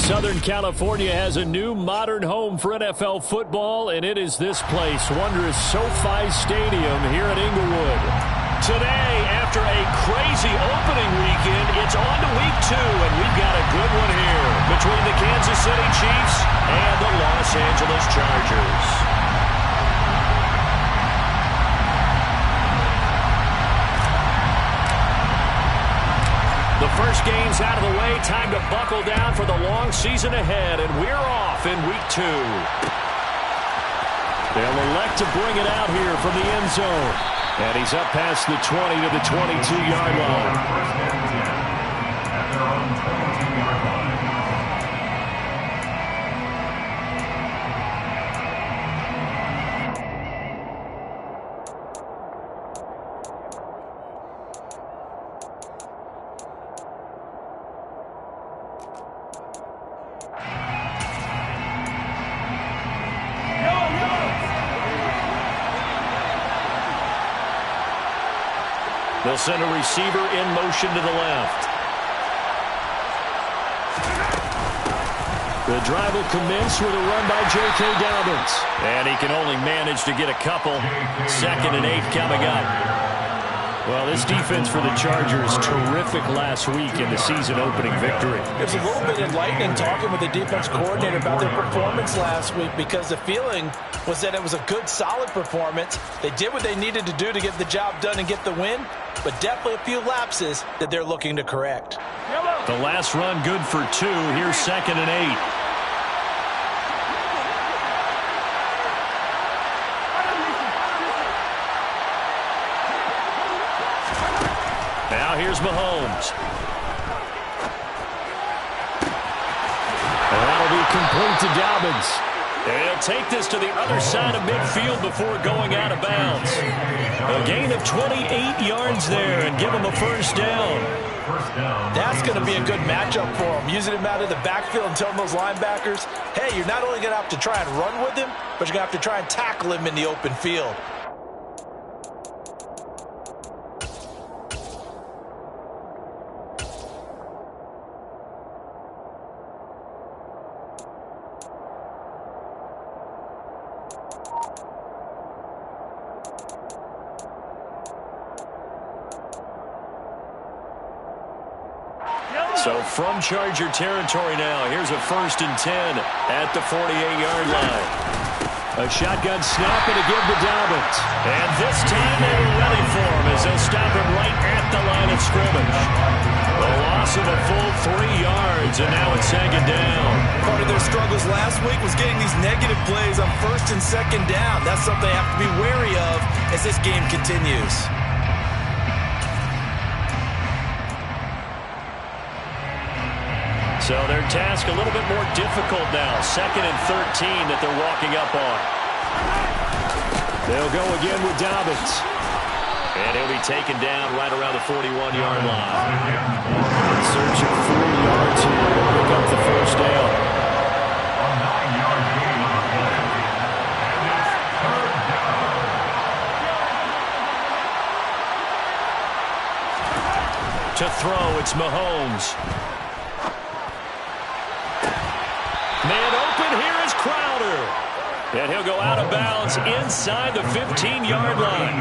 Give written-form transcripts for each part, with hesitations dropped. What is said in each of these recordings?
Southern California has a new modern home for NFL football, and it is this place, wondrous SoFi Stadium here at Inglewood. Today, after a crazy opening weekend, it's on to week 2, and we've got a good one here between the Kansas City Chiefs and the Los Angeles Chargers. The first game's out of the way. Time to buckle down for the long season ahead, and we're off in week 2. They'll elect to bring it out here from the end zone. And he's up past the 20 to the 22-yard line. They'll send a receiver in motion to the left. The drive will commence with a run by J.K. Dobbins. And he can only manage to get a couple. 2nd and 8 coming up. Well, this defense for the Chargers, terrific last week in the season-opening victory. It was a little bit enlightening talking with the defense coordinator about their performance last week, because the feeling was that it was a good, solid performance. They did what they needed to do to get the job done and get the win, but definitely a few lapses that they're looking to correct. The last run good for 2. Here's 2nd and 8. Now here's Mahomes. And that'll be complete to Dobbins. And he'll take this to the other side of midfield before going out of bounds. A gain of 28 yards there and give him a first down. That's going to be a good matchup for him. Using him out of the backfield and telling those linebackers, hey, you're not only going to have to try and run with him, but you're going to have to try and tackle him in the open field. So from Charger territory now, here's a 1st and 10 at the 48-yard line. A shotgun snap and a give to Dobbins. And this time they were ready for him as they'll stop him right at the line of scrimmage. A loss of a full 3 yards, and now it's 2nd down. Part of their struggles last week was getting these negative plays on 1st and 2nd down. That's something they have to be wary of as this game continues. So their task a little bit more difficult now. 2nd and 13 that they're walking up on. They'll go again with Dobbins. And he'll be taken down right around the 41-yard line. In search of 4 yards here to pick up the first down. To throw, it's Mahomes. Man open, here is Crowder. And he'll go out of bounds inside the 15-yard line.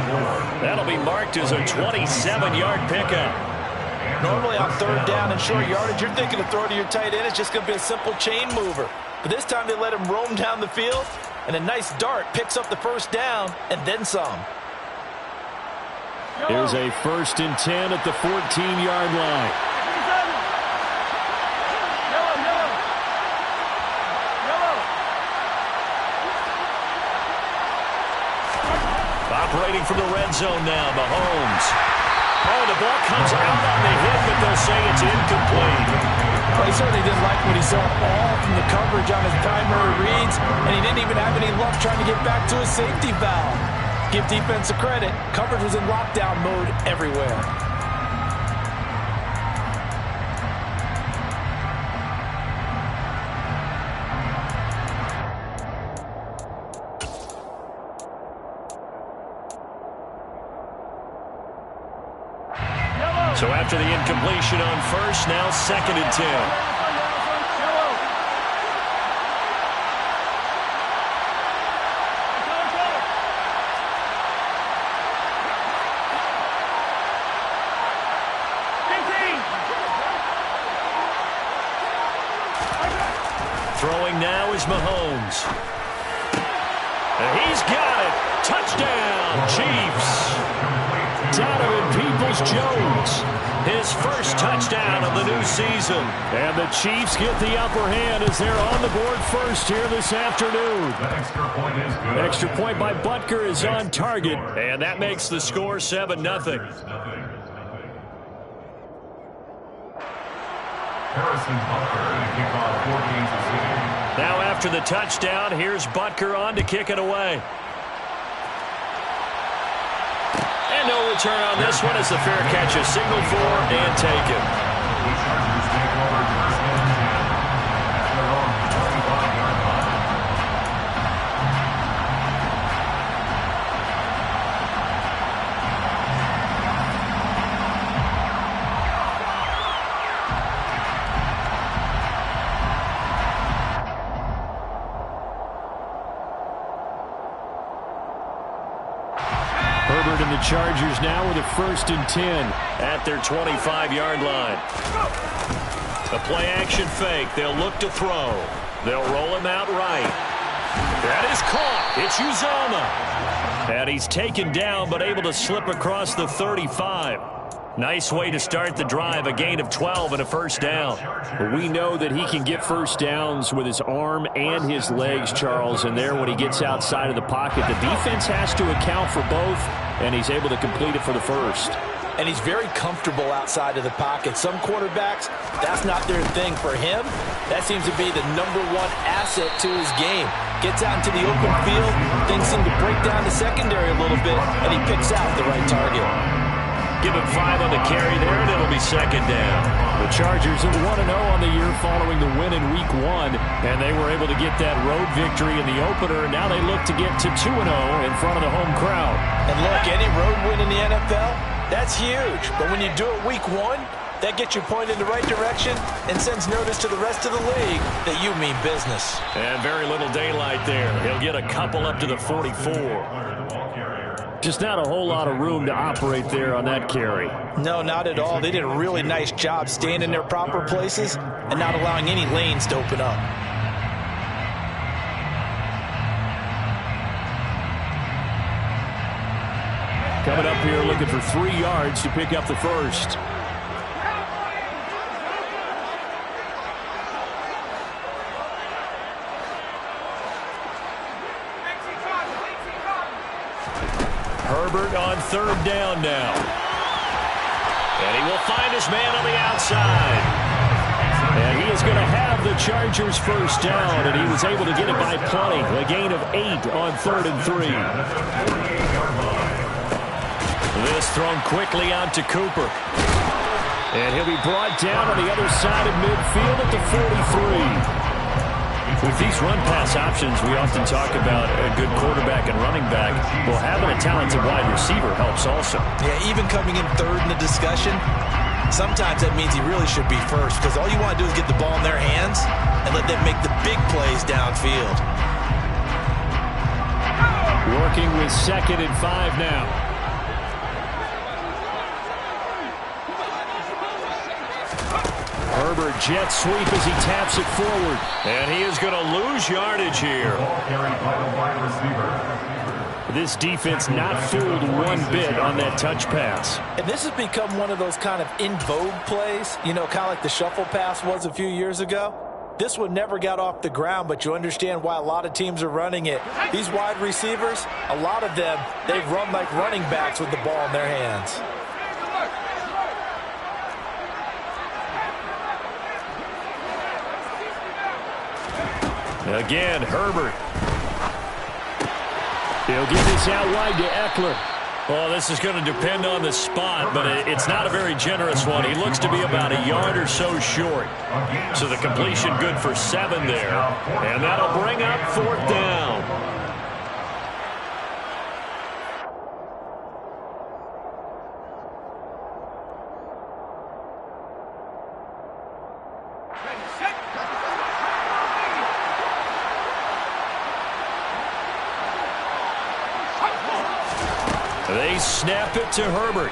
That'll be marked as a 27-yard pickup. Normally on 3rd down and short yardage, you're thinking to throw to your tight end. It's just going to be a simple chain mover. But this time they let him roam down the field, and a nice dart picks up the first down and then some. Here's a 1st and 10 at the 14-yard line. Operating from the red zone now, Mahomes. Oh, the ball comes out on the hit, but they'll say it's incomplete. Well, he certainly didn't like what he saw all from the coverage on his primary reads, and he didn't even have any luck trying to get back to his safety valve. Give defense a credit. Coverage was in lockdown mode everywhere. So after the incompletion on 1st, now 2nd and 10. Throwing now is Mahomes. And he's got it. Touchdown, Chiefs. Donovan Peoples-Jones, his first touchdown of the new season. And the Chiefs get the upper hand as they're on the board first here this afternoon. That extra point is good. Extra point by Butker is on target, and that makes the score 7-0. Harrison Butker to kick off for Kansas City. Now after the touchdown, here's Butker on to kick it away. And no return on this one as the fair catch is signaled for and taken. The Chargers take over first and 10 at their own 25-yard line. Herbert and the Chargers now with a first and 10 at their 25-yard line. A play-action fake. They'll look to throw. They'll roll him out right. That is caught. It's Uzomah. And he's taken down but able to slip across the 35. Nice way to start the drive, a gain of 12 and a first down. We know that he can get first downs with his arm and his legs, Charles, and there when he gets outside of the pocket, the defense has to account for both, and he's able to complete it for the first. And he's very comfortable outside of the pocket. Some quarterbacks, that's not their thing. For him, that seems to be the #1 asset to his game. Gets out into the open field, things seem to break down the secondary a little bit, and he picks out the right target. Give him 5 on the carry there, and it'll be second down. The Chargers are 1-0 on the year following the win in Week 1, and they were able to get that road victory in the opener. Now they look to get to 2-0 in front of the home crowd. And look, any road win in the NFL, that's huge. But when you do it Week 1, that gets your point in the right direction and sends notice to the rest of the league that you mean business. And very little daylight there. He'll get a couple up to the 44. Just not a whole lot of room to operate there on that carry. No, not at all. They did a really nice job staying in their proper places and not allowing any lanes to open up. Coming up here looking for 3 yards to pick up the first. Herbert on third down now. And he will find his man on the outside. And he is going to have the Chargers first down, and he was able to get it by plenty. A gain of 8 on 3rd and 3. This thrown quickly out to Cooper. And he'll be brought down on the other side of midfield at the 43. With these run-pass options, we often talk about a good quarterback and running back. Well, having a talented wide receiver helps also. Yeah, even coming in third in the discussion, sometimes that means he really should be first because all you want to do is get the ball in their hands and let them make the big plays downfield. Working with 2nd and 5 now. Herbert jet sweep as he taps it forward. And he is going to lose yardage here. This defense not fooled one bit on that touch pass. And this has become one of those kind of in vogue plays, you know, kind of like the shuffle pass was a few years ago. This one never got off the ground, but you understand why a lot of teams are running it. These wide receivers, a lot of them, they've run like running backs with the ball in their hands. Again, Herbert. He'll get this out wide to Eckler. Well, this is going to depend on the spot, but it's not a very generous one. He looks to be about a yard or so short. So the completion good for 7 there. And that'll bring up 4th down. They snap it to Herbert.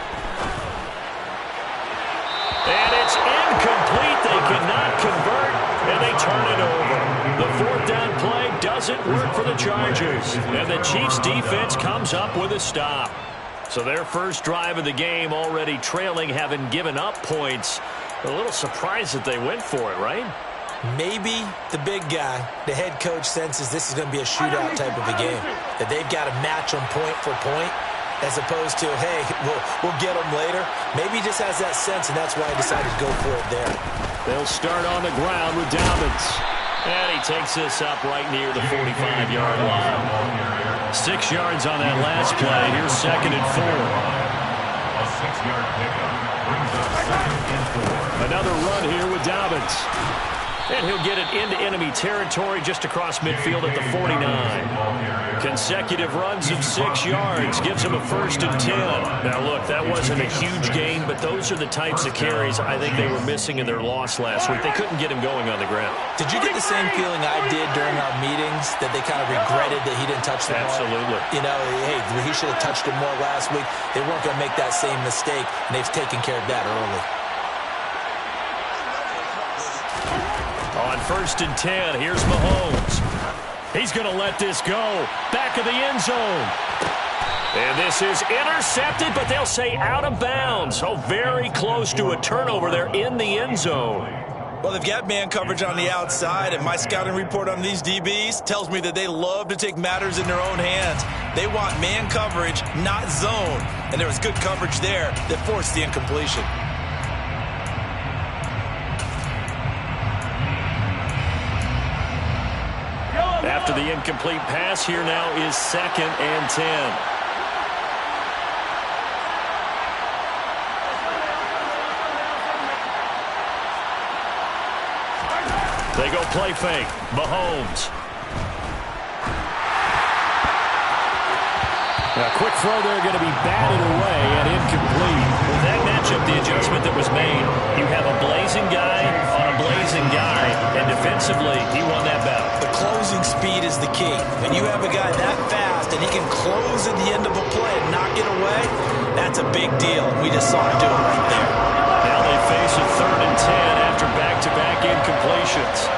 And it's incomplete. They cannot convert. and they turn it over. The fourth down play doesn't work for the Chargers, and the Chiefs defense comes up with a stop. So their first drive of the game already trailing, having given up points. A little surprised that they went for it, right? Maybe the big guy, the head coach, senses this is going to be a shootout type of a game, that they've got to match them point for point, as opposed to, hey, we'll get them later. Maybe he just has that sense, and that's why he decided to go for it there. They'll start on the ground with Dobbins. And he takes this up right near the 45-yard line. 6 yards on that last play. Here's 2nd and 4. A 6-yard pickup brings up 2nd and 4. Another run here with Dobbins. And he'll get it into enemy territory just across midfield at the 49. Consecutive runs of 6 yards gives him a 1st and 10. Now, look, that wasn't a huge gain, but those are the types of carries I think they were missing in their loss last week. They couldn't get him going on the ground. Did you get the same feeling I did during our meetings, that they kind of regretted that he didn't touch the ball? Absolutely. You know, hey, he should have touched it more last week. They weren't going to make that same mistake, and they've taken care of that early. On 1st and 10, here's Mahomes. He's going to let this go. Back of the end zone. And this is intercepted, but they'll say out of bounds. So very close to a turnover there in the end zone. Well, they've got man coverage on the outside, and my scouting report on these DBs tells me that they love to take matters in their own hands. They want man coverage, not zone. And there was good coverage there that forced the incompletion. After the incomplete pass, here now is 2nd and 10. They go play fake. Mahomes. A quick throw there, going to be batted away and incomplete. With that matchup, the adjustment that was made, you have a blazing guy on a blazing guy, and defensively, he won that battle. The closing speed is the key. When you have a guy that fast and he can close at the end of a play and knock it away, that's a big deal. We just saw him do it right there. Now they face a 3rd and 10 after back-to-back incompletions.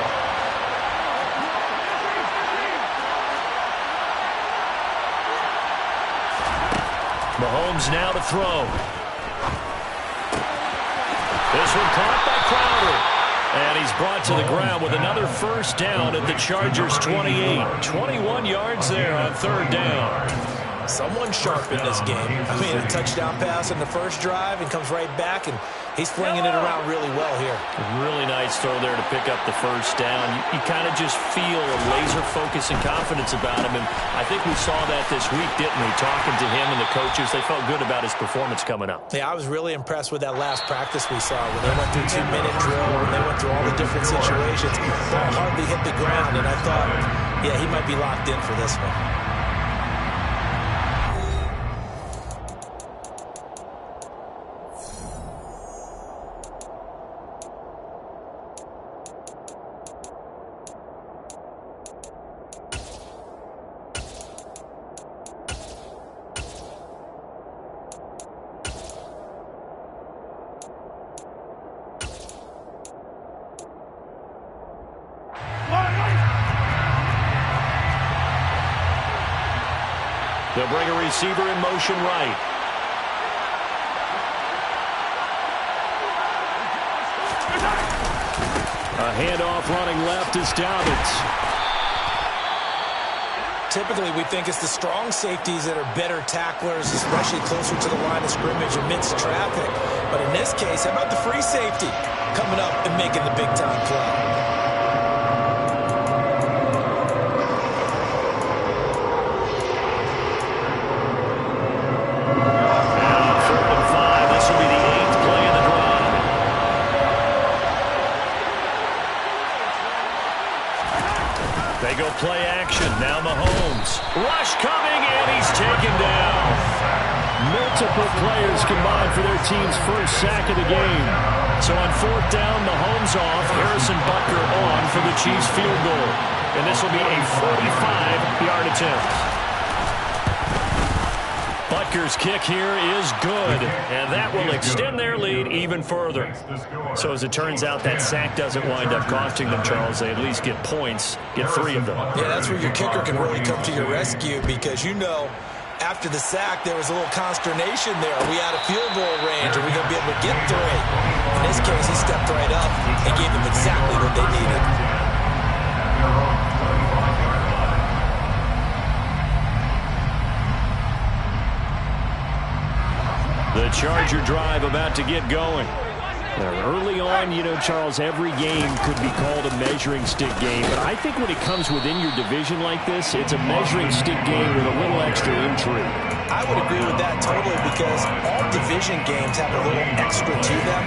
Mahomes now to throw. This one caught by Crowder. And he's brought to the ground with another 1st down at the Chargers' 28. 21 yards there on 3rd down. Someone sharp in this game. I mean, a touchdown pass in the first drive and comes right back, and he's flinging it around really well here. Really nice throw there to pick up the 1st down. You kind of just feel a laser focus and confidence about him, and I think we saw that this week, didn't we? Talking to him and the coaches, they felt good about his performance coming up. Yeah, I was really impressed with that last practice we saw when they went through 2-minute drill, when they went through all the different situations. Ball hardly hit the ground, and I thought, yeah, he might be locked in for this one. They'll bring a receiver in motion right. A handoff running left is Dobbins. Typically, we think it's the strong safeties that are better tacklers, especially closer to the line of scrimmage amidst traffic. But in this case, how about the free safety coming up and making the big-time play? They go play action. Now Mahomes. Rush coming, and he's taken down. Multiple players combined for their team's first sack of the game. So on 4th down, Mahomes off. Harrison Butker on for the Chiefs field goal. And this will be a 45-yard attempt. Butker's kick here is good, and that will extend their lead even further. So as it turns out, that sack doesn't wind up costing them, Charles. They at least get points, get 3 of them. Yeah, that's where your kicker can really come to your rescue because, after the sack, there was a little consternation there. Are we out of field goal range? Are we going to be able to get 3? In this case, he stepped right up and gave them exactly what they needed. The Charger drive about to get going. Now, early on, Charles, every game could be called a measuring stick game. But I think when it comes within your division like this, it's a measuring stick game with a little extra intrigue. I would agree with that totally because all division games have a little extra to them.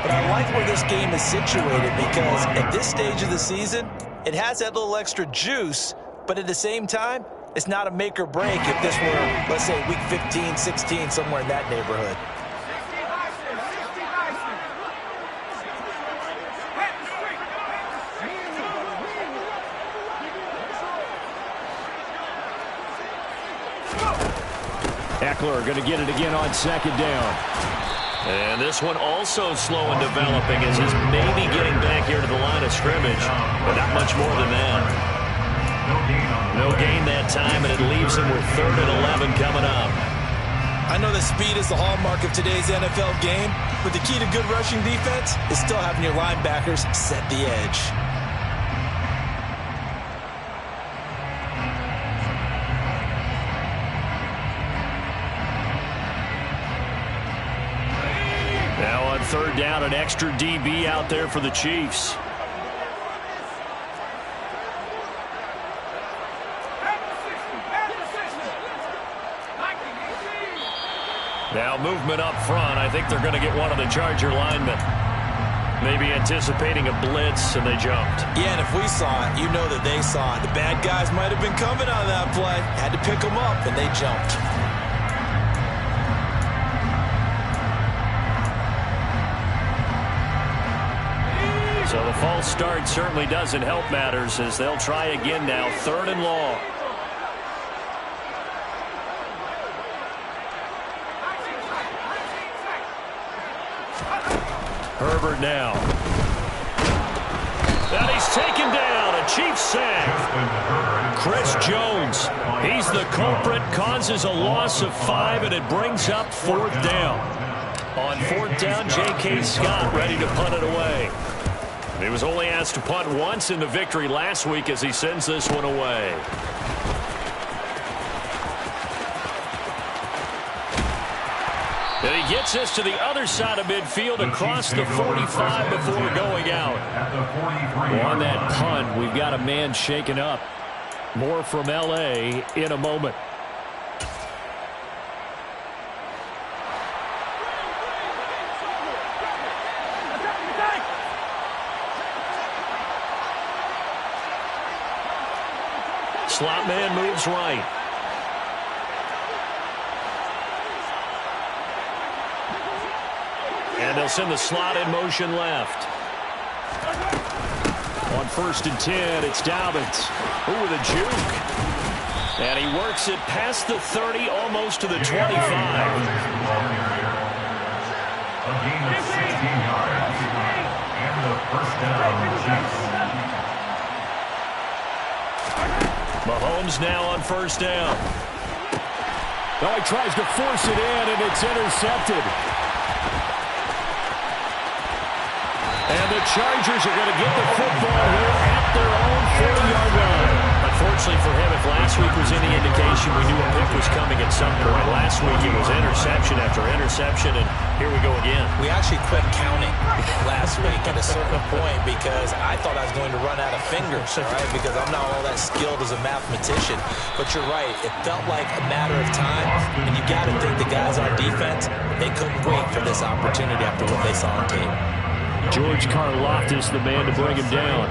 But I like where this game is situated because at this stage of the season, it has that little extra juice. But at the same time, it's not a make or break if this were, let's say, week 15, 16, somewhere in that neighborhood. Ekeler going to get it again on 2nd down. And this one also slow in developing as he's maybe getting back here to the line of scrimmage, but not much more than that. No gain that time, and it leaves him with 3rd and 11 coming up. I know that speed is the hallmark of today's NFL game, but the key to good rushing defense is still having your linebackers set the edge. Now on 3rd down, an extra DB out there for the Chiefs. Now movement up front. I think they're going to get one of the Charger linemen. Maybe anticipating a blitz, and they jumped. Yeah, and if we saw it, you know that they saw it. The bad guys might have been coming on that play. Had to pick them up, and they jumped. So the false start certainly doesn't help matters as they'll try again now. 3rd and long. Herbert now. And he's taken down. A Chiefs sack. Chris Jones. He's the culprit. Causes a loss of 5, and it brings up 4th down. On 4th down, J.K. Scott ready to punt it away. He was only asked to punt once in the victory last week as he sends this one away. And he gets this to the other side of midfield across the 45 before going out. Well, on that punt, we've got a man shaken up. More from L.A. in a moment. Slot man moves right. And they'll send the slot in motion left. On 1st and 10, it's Dobbins. Ooh, the juke. And he works it past the 30, almost to the 25. A gain of 16 yards. And the 1st down, Chiefs. Mahomes now on 1st down. Oh, he tries to force it in, and it's intercepted. And the Chargers are going to get the football here at their own 40-yard line. Unfortunately for him, if last week was any indication, we knew a pick was coming at some point. Last week it was interception after interception, and here we go again. We actually quit counting last week at a certain point because I thought I was going to run out of fingers, all right, because I'm not all that skilled as a mathematician. But you're right. It felt like a matter of time, and you got to think the guys on defense, they couldn't wait for this opportunity after what they saw on tape. George Karlaftis, the man to bring him down.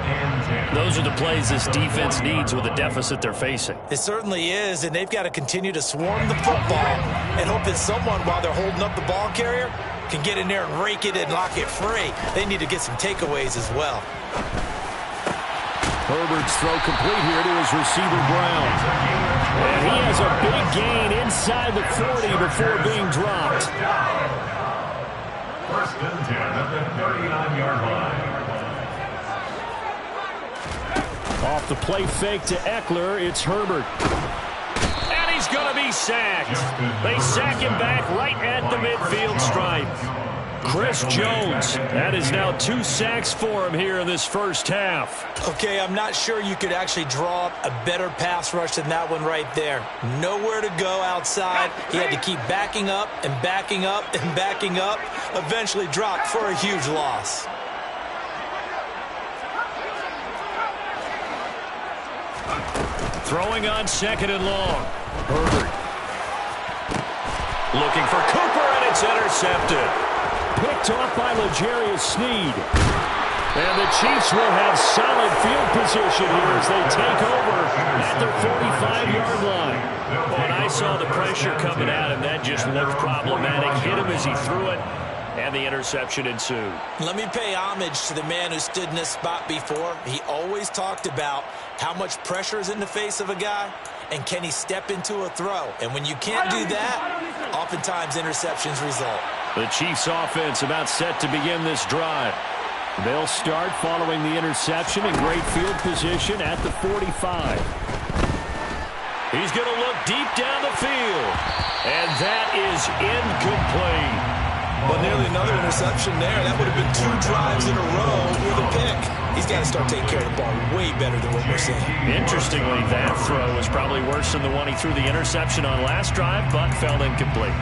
Those are the plays this defense needs with the deficit they're facing. It certainly is, and they've got to continue to swarm the football and hope that someone, while they're holding up the ball carrier, can get in there and rake it and lock it free. They need to get some takeaways as well. Herbert's throw complete here to his receiver, Brown. And he has a big gain inside the 40 before being dropped. First and 10 at the 39-yard line. Off the play fake to Eckler, it's Herbert. And he's going to be sacked. They sack him back right at the midfield stripe. Chris Jones, that is now 2 sacks for him here in this first half. Okay, I'm not sure you could actually draw up a better pass rush than that one right there. Nowhere to go outside. He had to keep backing up and backing up and backing up. Eventually dropped for a huge loss. Throwing on 2nd and long. Herbert. Looking for Cooper, and it's intercepted. Picked off by L'Jarius Sneed. And the Chiefs will have solid field position here as they take over at their 45-yard line. When I saw the pressure coming at him, that just looked problematic. Hit him as he threw it, and the interception ensued. Let me pay homage to the man who stood in this spot before. He always talked about how much pressure is in the face of a guy, and can he step into a throw. And when you can't do that, oftentimes interceptions result. The Chiefs offense about set to begin this drive. They'll start following the interception in great field position at the 45. He's going to look deep down the field, and that is incomplete. Well, nearly another interception there. That would have been 2 drives in a row with a pick. He's got to start taking care of the ball way better than what we're seeing. Interestingly, that throw was probably worse than the one he threw the interception on last drive, but fell incomplete.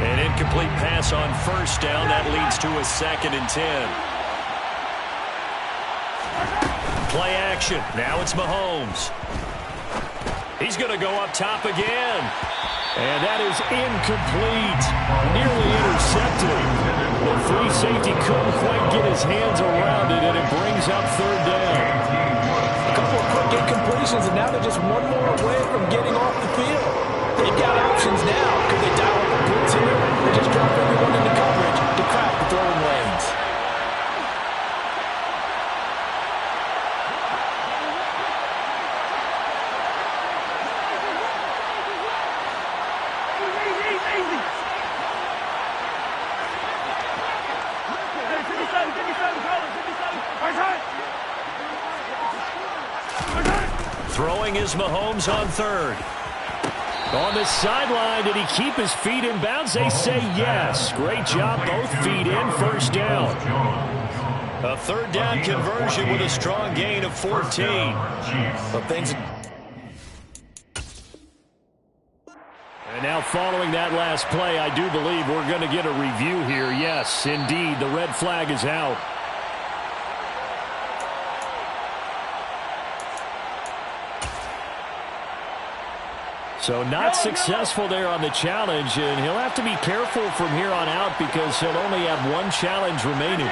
An incomplete pass on first down. That leads to a 2nd and 10. Play action. Now it's Mahomes. He's going to go up top again. And that is incomplete. Nearly intercepted. The free safety couldn't quite get his hands around it, and it brings up 3rd down. A couple of quick incompletions, and now they're just one more away from getting off the field. They've got options now. Could they dial up a blitz here or just drop everyone into coverage to crack the throwing lanes? Throwing is Mahomes on 3rd. On the sideline, did he keep his feet in bounds? They say yes. Great job, both feet in, 1st down. A 3rd down conversion with a strong gain of 14. But things... And now following that last play, I do believe we're going to get a review here. Yes, indeed, the red flag is out. So not successful there on the challenge, and he'll have to be careful from here on out because he'll only have 1 challenge remaining.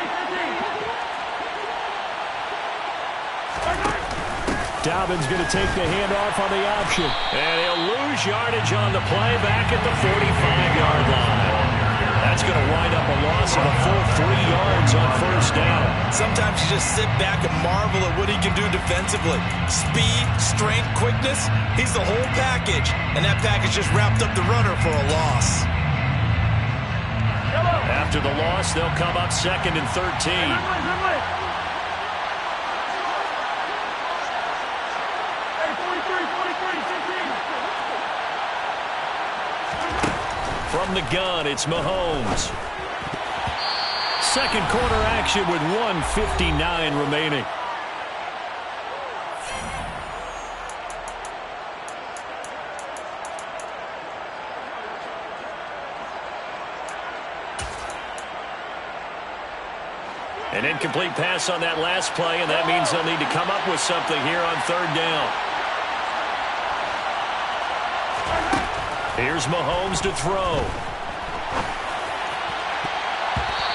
Dobbins going to take the handoff on the option. And he'll lose yardage on the play back at the 45-yard line. That's going to wind up a loss of a full 3 yards on 1st down. Sometimes you just sit back and marvel at what he can do defensively. Speed, strength, quickness, he's the whole package. And that package just wrapped up the runner for a loss. After the loss, they'll come up 2nd and 13. From the gun, it's Mahomes. 2nd quarter action with 1:59 remaining. An incomplete pass on that last play, and that means they'll need to come up with something here on 3rd down. Here's Mahomes to throw.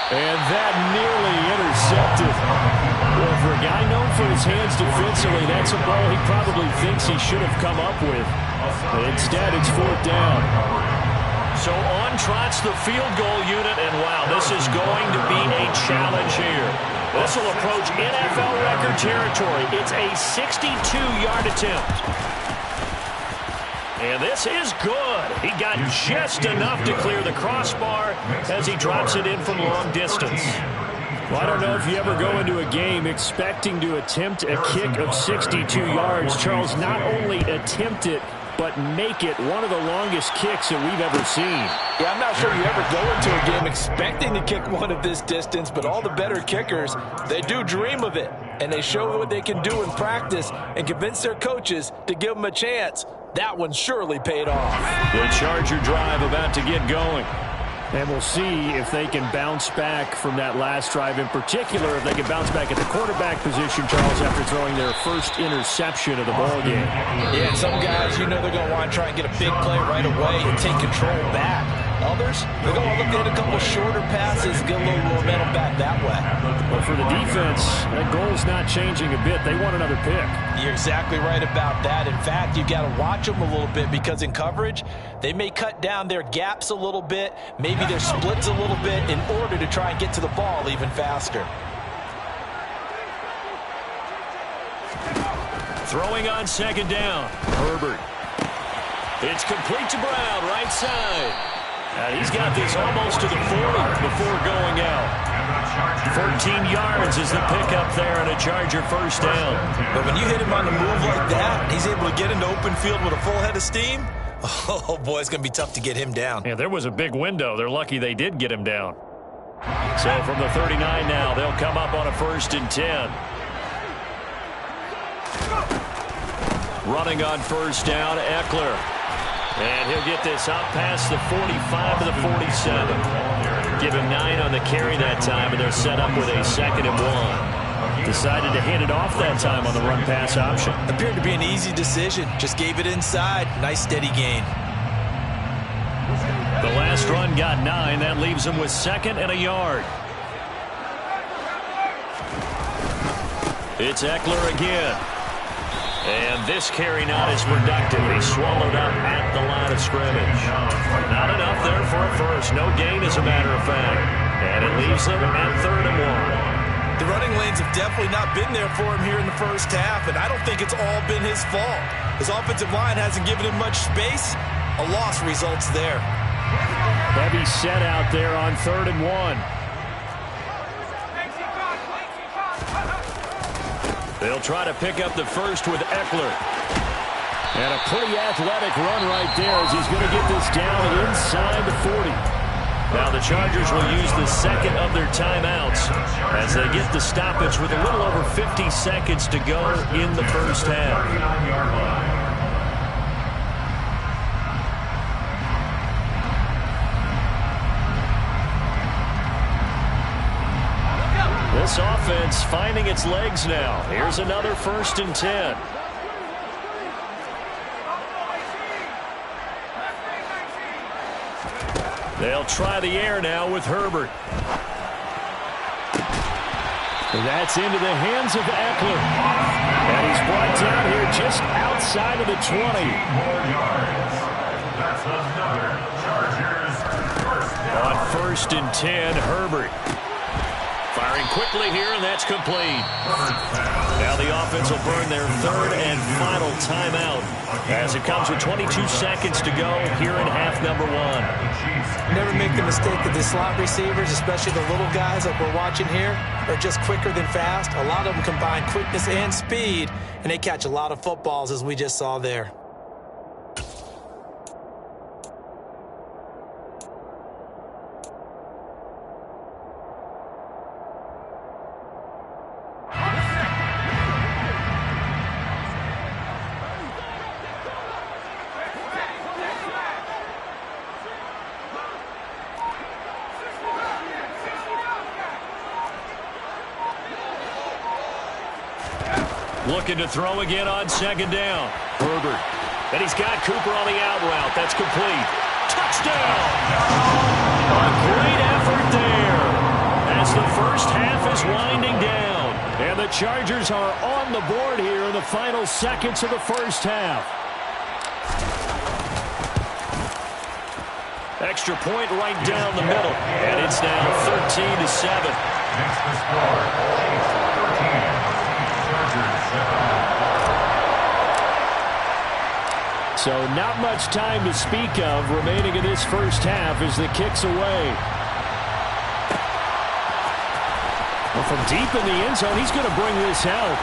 And that nearly intercepted. Well, for a guy known for his hands defensively, that's a ball he probably thinks he should have come up with. Instead, it's 4th down. So on trots the field goal unit, and wow, this is going to be a challenge here. This will approach NFL record territory. It's a 62-yard attempt. And this is good. He got just enough to clear the crossbar as he drops it in from long distance. Well, I don't know if you ever go into a game expecting to attempt a kick of 62 yards. Charles, not only attempt it, but make it one of the longest kicks that we've ever seen. Yeah, I'm not sure you ever go into a game expecting to kick one of this distance, but all the better kickers, they do dream of it, and they show what they can do in practice and convince their coaches to give them a chance. That one surely paid off. The Charger drive about to get going. And we'll see if they can bounce back from that last drive, in particular if they can bounce back at the quarterback position, Charles, after throwing their first interception of the ball game. Yeah, and some guys, you know they're going to want to try and get a big play right away and take control back. Others, they're going to look at a couple shorter passes, get a little momentum back that way. But for the defense, that goal's not changing a bit. They want another pick. You're exactly right about that. In fact, you've got to watch them a little bit because in coverage, they may cut down their gaps a little bit, maybe their splits a little bit in order to try and get to the ball even faster. Throwing on second down. Herbert. It's complete to Brown, right side. And he's got this almost to the 40 before going out. 14 yards is the pickup there and a Charger first down. But when you hit him on the move like that, and he's able to get into open field with a full head of steam, oh boy, it's going to be tough to get him down. Yeah, there was a big window. They're lucky they did get him down. So from the 39 now, they'll come up on a 1st and 10. Running on first down, Eckler. And he'll get this up past the 45 to the 47. Give him 9 on the carry that time, and they're set up with a 2nd and 1. Decided to hand it off that time on the run-pass option. Appeared to be an easy decision. Just gave it inside. Nice steady gain. The last run got 9. That leaves him with 2nd and a yard. It's Eckler again. And this carry not as productive. He swallowed up at the line of scrimmage. Not enough there for a first. No gain, as a matter of fact. And it leaves them at 3rd and 1. The running lanes have definitely not been there for him here in the first half, and I don't think it's all been his fault. His offensive line hasn't given him much space. A loss results there. Heavy set out there on 3rd and 1. They'll try to pick up the first with Eckler. And a pretty athletic run right there as he's going to get this down inside the 40. Now the Chargers will use the 2nd of their timeouts as they get the stoppage with a little over 50 seconds to go in the first half. This offense finding its legs now. Here's another 1st and 10. They'll try the air now with Herbert. That's into the hands of Eckler. And he's brought down here just outside of the 20. That's another Chargers first down. On 1st and 10, Herbert. Firing quickly here, and that's complete. Now the offense will burn their 3rd and final timeout as it comes with 22 seconds to go here in half number 1. Never make the mistake that the slot receivers, especially the little guys like we're watching here, are just quicker than fast. A lot of them combine quickness and speed, and they catch a lot of footballs, as we just saw there. Looking to throw again on 2nd down. Herbert. And he's got Cooper on the out route. That's complete. Touchdown! A great effort there as the first half is winding down. And the Chargers are on the board here in the final seconds of the first half. Extra point right down the middle. And it's now 13-7. Next to score, Chiefs 13, Chargers 7. So not much time to speak of remaining in this first half as the kick's away. Well, from deep in the end zone, he's going to bring this out.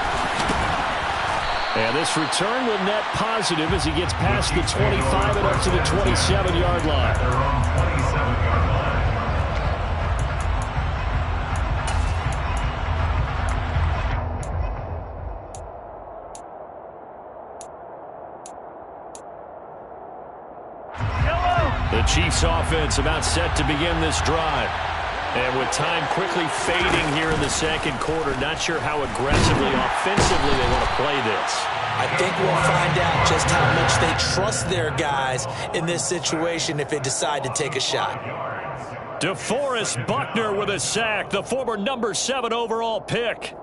And this return will net positive as he gets past the 25 and up to the 27-yard line. Their own 27-yard line. The Chiefs offense about set to begin this drive. And with time quickly fading here in the second quarter, not sure how aggressively, offensively they want to play this. I think we'll find out just how much they trust their guys in this situation if they decide to take a shot. DeForest Buckner with a sack, the former number 7 overall pick.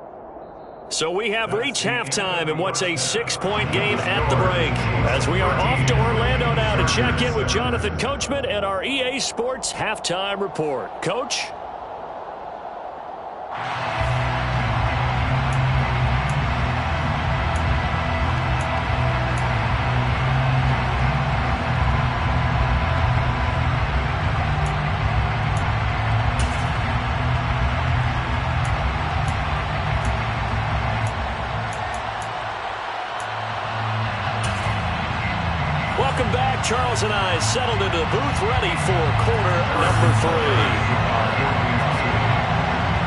So we have reached halftime in what's a 6-point game at the break. As we are off to Orlando now to check in with Jonathan Coachman and our EA Sports Halftime Report. Coach? Welcome back. Charles and I settled into the booth ready for quarter number 3.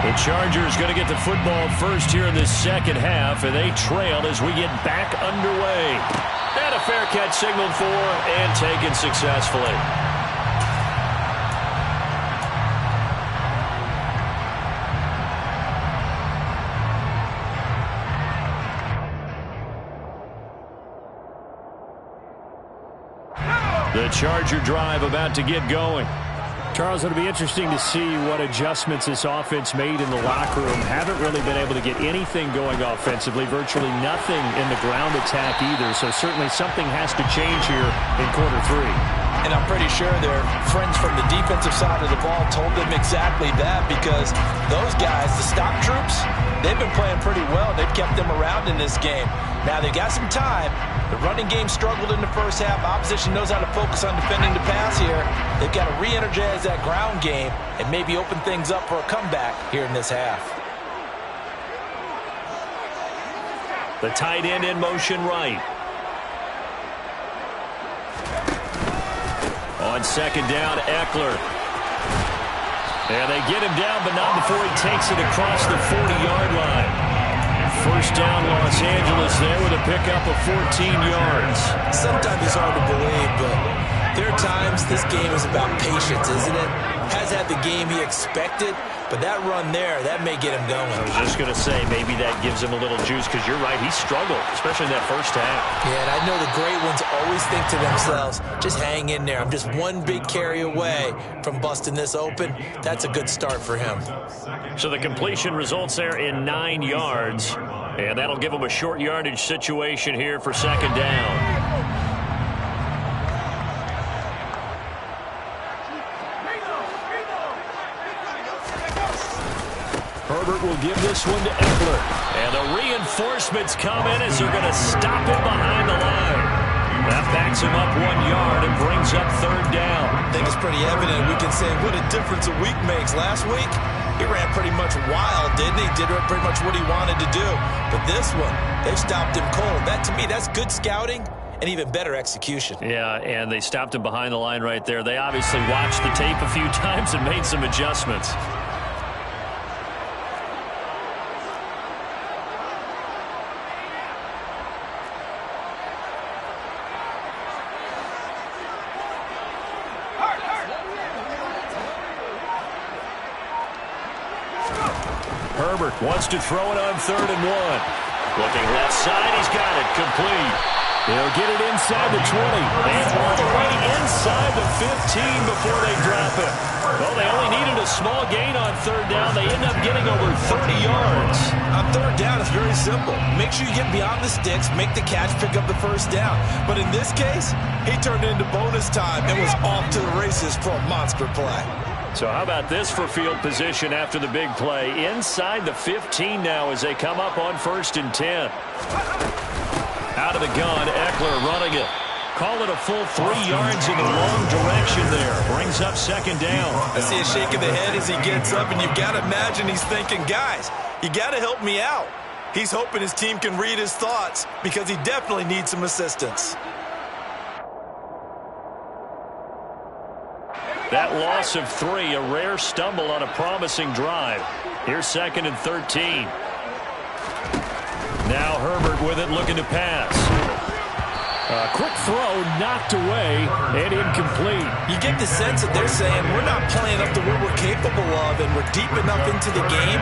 The Chargers going to get the football first here in this second half, and they trail as we get back underway. And a fair catch signaled for and taken successfully. The Charger drive about to get going. Charles, it'll be interesting to see what adjustments this offense made in the locker room. Haven't really been able to get anything going offensively, virtually nothing in the ground attack either. So certainly something has to change here in quarter 3. And I'm pretty sure their friends from the defensive side of the ball told them exactly that, because those guys, the stop troops, they've been playing pretty well. They've kept them around in this game. Now they got some time. The running game struggled in the first half. Opposition knows how to focus on defending the pass here. They've got to re-energize that ground game and maybe open things up for a comeback here in this half. The tight end in motion right. On second down, Eckler. And they get him down, but not before he takes it across the 40-yard line. First down, Los Angeles there with a pickup of 14 yards. Sometimes it's hard to believe, but there are times this game is about patience, isn't it? Has had the game he expected, but that run there, that may get him going. I was just going to say, maybe that gives him a little juice, because you're right, he struggled, especially in that first half. Yeah, and I know the great ones always think to themselves, just hang in there. I'm just one big carry away from busting this open. That's a good start for him. So the completion results there in 9 yards, and that'll give him a short yardage situation here for second down. Herbert will give this one to Eckler. And the reinforcements come in as they're going to stop him behind the line. That backs him up 1 yard and brings up third down. I think it's pretty evident. We can say what a difference a week makes. Last week, he ran pretty much wild, didn't he? Did pretty much what he wanted to do. But this one, they stopped him cold. That, to me, that's good scouting and even better execution. Yeah, and they stopped him behind the line right there. They obviously watched the tape a few times and made some adjustments. Herbert wants to throw it on 3rd and 1. Looking left side, he's got it complete. They'll get it inside the 20 and all the way inside the 15 before they drop it. Well, they only needed a small gain on 3rd down. They end up getting over 30 yards. On 3rd down, it's very simple. Make sure you get beyond the sticks, make the catch, pick up the first down. But in this case, he turned into bonus time and was off to the races for a monster play. So how about this for field position after the big play? Inside the 15 now as they come up on 1st and 10. Out of the gun, Eckler running it. Call it a full 3 yards in the wrong direction there. Brings up 2nd down. I see a shake of the head as he gets up, and you've got to imagine he's thinking, guys, you got to help me out. He's hoping his team can read his thoughts because he definitely needs some assistance. That loss of 3, a rare stumble on a promising drive. Here's 2nd and 13. Now Herbert with it, looking to pass. A quick throw, knocked away, and incomplete. You get the sense that they're saying we're not playing up to what we're capable of, and we're deep enough into the game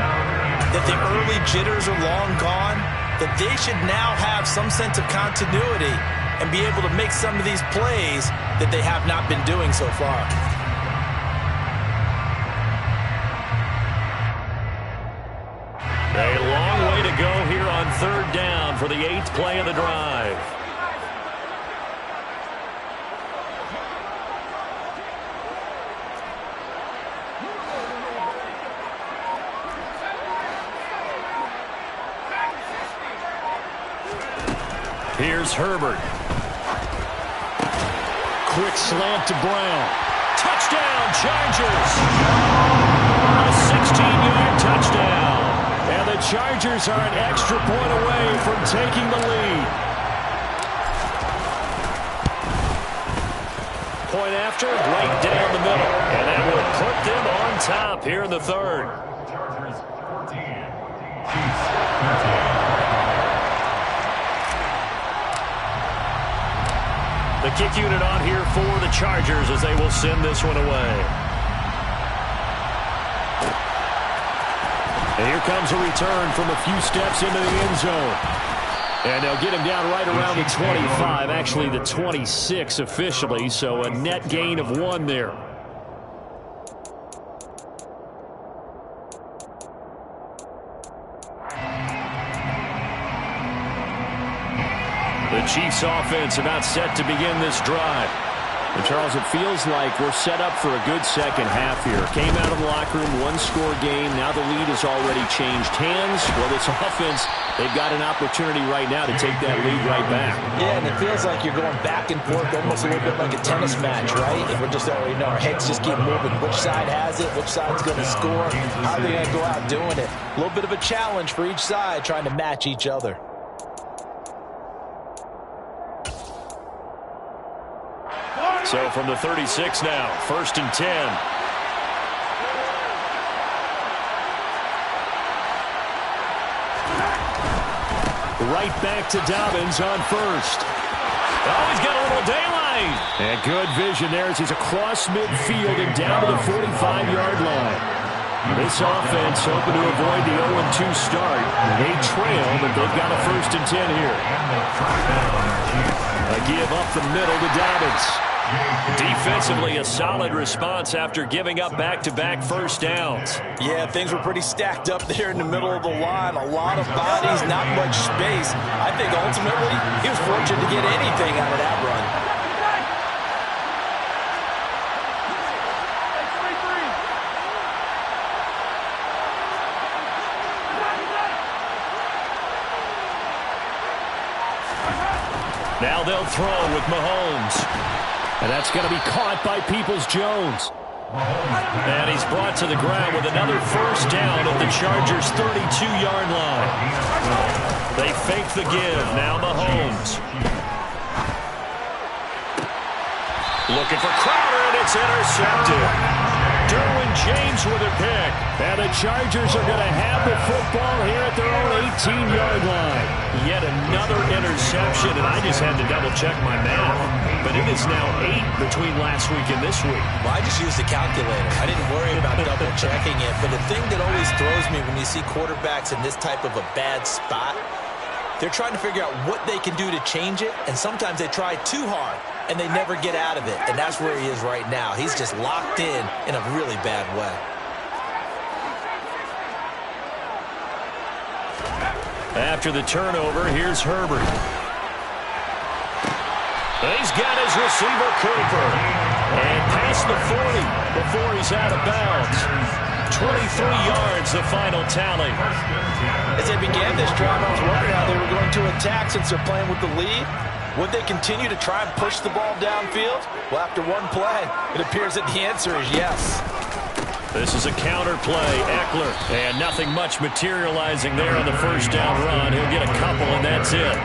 that the early jitters are long gone, that they should now have some sense of continuity and be able to make some of these plays that they have not been doing so far. A long way to go here on 3rd down for the 8th play of the drive. Here's Herbert. Quick slant to Brown. Touchdown, Chargers! A 16-yard touchdown. And the Chargers are an extra point away from taking the lead. Point after, right down the middle. And that will put them on top here in the 3rd. Chargers 14, Chiefs 13. The kick unit on here for the Chargers as they will send this one away. And here comes a return from a few steps into the end zone. And they'll get him down right around the 25, actually the 26 officially, so a net gain of 1 there. The Chiefs offense about set to begin this drive. And Charles, it feels like we're set up for a good second half here. Came out of the locker room, 1-score game. Now the lead has already changed hands. Well, this offense, they've got an opportunity right now to take that lead right back. Yeah, and it feels like you're going back and forth almost a little bit like a tennis match, right? And we're just already know our heads just keep moving. Which side has it? Which side's going to score? How are they going to go out doing it? A little bit of a challenge for each side trying to match each other. So from the 36 now, 1st and 10. Right back to Dobbins on 1st. Oh, he's got a little daylight. And good vision there as he's across midfield and down to the 45-yard line. This offense hoping to avoid the 0-2 start. They trail, but they've got a 1st and 10 here. A give up the middle to Dobbins. Defensively, a solid response after giving up back-to-back first downs. Yeah, things were pretty stacked up there in the middle of the line. A lot of bodies, not much space. I think ultimately he was fortunate to get anything out of that run. Now they'll throw with Mahomes. And that's going to be caught by Peoples-Jones. And he's brought to the ground with another first down at the Chargers' 32-yard line. They fake the give. Now Mahomes. Looking for Crowder, and it's intercepted. Derwin James with a pick. And the Chargers are going to have the football here at their own 18-yard line. Yet another interception, and I just had to double-check my math. But it is now 8 between last week and this week. Well, I just used the calculator. I didn't worry about double-checking it. But the thing that always throws me when you see quarterbacks in this type of a bad spot, they're trying to figure out what they can do to change it, and sometimes they try too hard, and they never get out of it. And that's where he is right now. He's just locked in a really bad way. After the turnover, here's Herbert. He's got his receiver, Cooper. And past the 40 before he's out of bounds. 23 yards, the final tally. As they began this drive, I was wondering how they were going to attack since they're playing with the lead. Would they continue to try and push the ball downfield? Well, after one play, it appears that the answer is yes. This is a counter play, Eckler. And nothing much materializing there on the first down run. He'll get a couple, and that's it.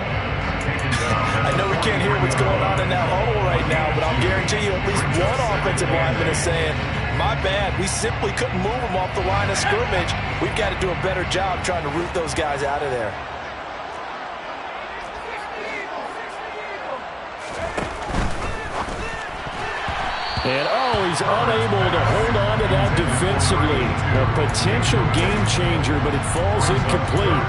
I know we can't hear what's going on in that huddle right now, but I'll guarantee you at least one offensive lineman is saying, my bad, we simply couldn't move them off the line of scrimmage. We've got to do a better job trying to root those guys out of there. And, he's unable to hold on to that defensively. A potential game changer, but it falls incomplete.